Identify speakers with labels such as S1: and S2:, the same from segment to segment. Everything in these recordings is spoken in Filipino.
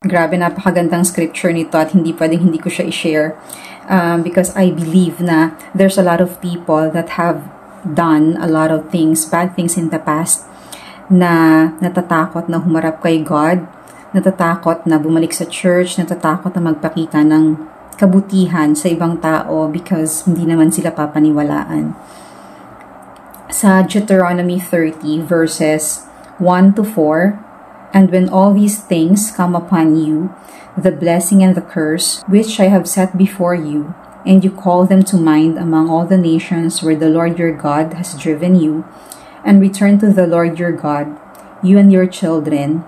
S1: Grabe, napakagandang scripture nito at hindi pwedeng hindi ko siya i-share. Because I believe na there's a lot of people that have done a lot of things, bad things in the past, na natatakot na humarap kay God, natatakot na bumalik sa church, natatakot na magpakita ng kabutihan sa ibang tao because hindi naman sila papaniwalaan. Sa Deuteronomy 30 verses 1 to 4, "And when all these things come upon you, the blessing and the curse, which I have set before you, and you call them to mind among all the nations where the Lord your God has driven you, and return to the Lord your God, you and your children,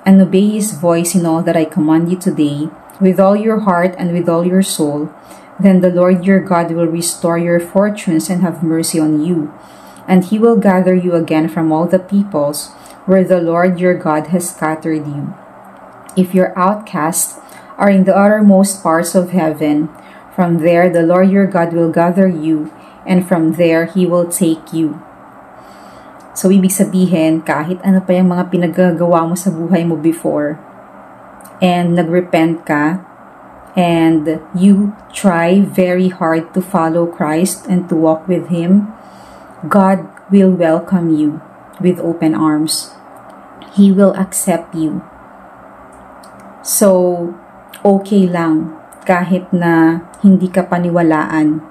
S1: and obey his voice in all that I command you today, with all your heart and with all your soul, then the Lord your God will restore your fortunes and have mercy on you, and he will gather you again from all the peoples where the Lord your God has scattered you. If your outcasts are in the uttermost parts of heaven, from there the Lord your God will gather you, and from there he will take you." So, ibig sabihin, kahit ano pa yung mga pinagagawa mo sa buhay mo before, and nagrepent ka, and you try very hard to follow Christ and to walk with him, God will welcome you with open arms. He will accept you. So, okay lang kahit na hindi ka paniwalaan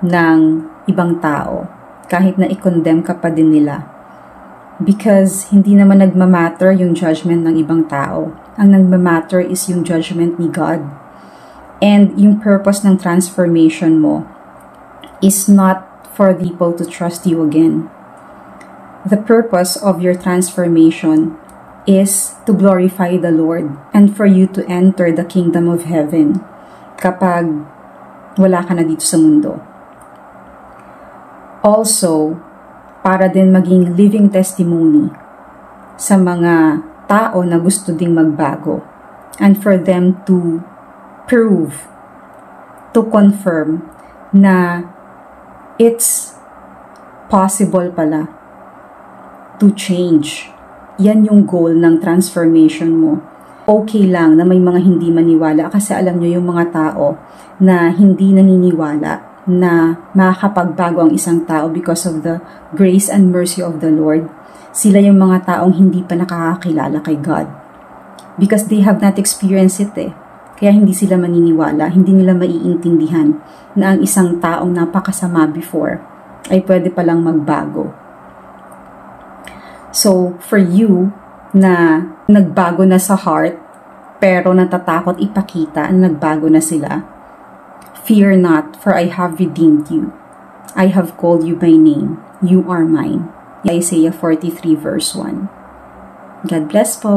S1: ng ibang tao, kahit na i-condemn ka pa din nila. Because hindi naman nagmamatter yung judgment ng ibang tao. Ang nagmamatter is yung judgment ni God. And yung purpose ng transformation mo is not for people to trust you again. The purpose of your transformation is to glorify the Lord and for you to enter the kingdom of heaven kapag wala ka na dito sa mundo. Also, para din maging living testimony sa mga tao na gusto ding magbago, and for them to prove, to confirm na it's possible pala to change. Yan yung goal ng transformation mo. Okay lang na may mga hindi maniwala kasi alam nyo yung mga tao na hindi naniniwala na makakapagbago ang isang tao because of the grace and mercy of the Lord. Sila yung mga taong hindi pa nakakakilala kay God. Because they have not experienced it eh. Kaya hindi sila maniniwala, hindi nila maiintindihan na ang isang taong napakasama before ay pwede palang magbago. So, for you na nagbago na sa heart, pero natatakot ipakita na nagbago na sila, fear not, for I have redeemed you. I have called you by name. You are mine. Isaiah 43 verse 1. God bless po!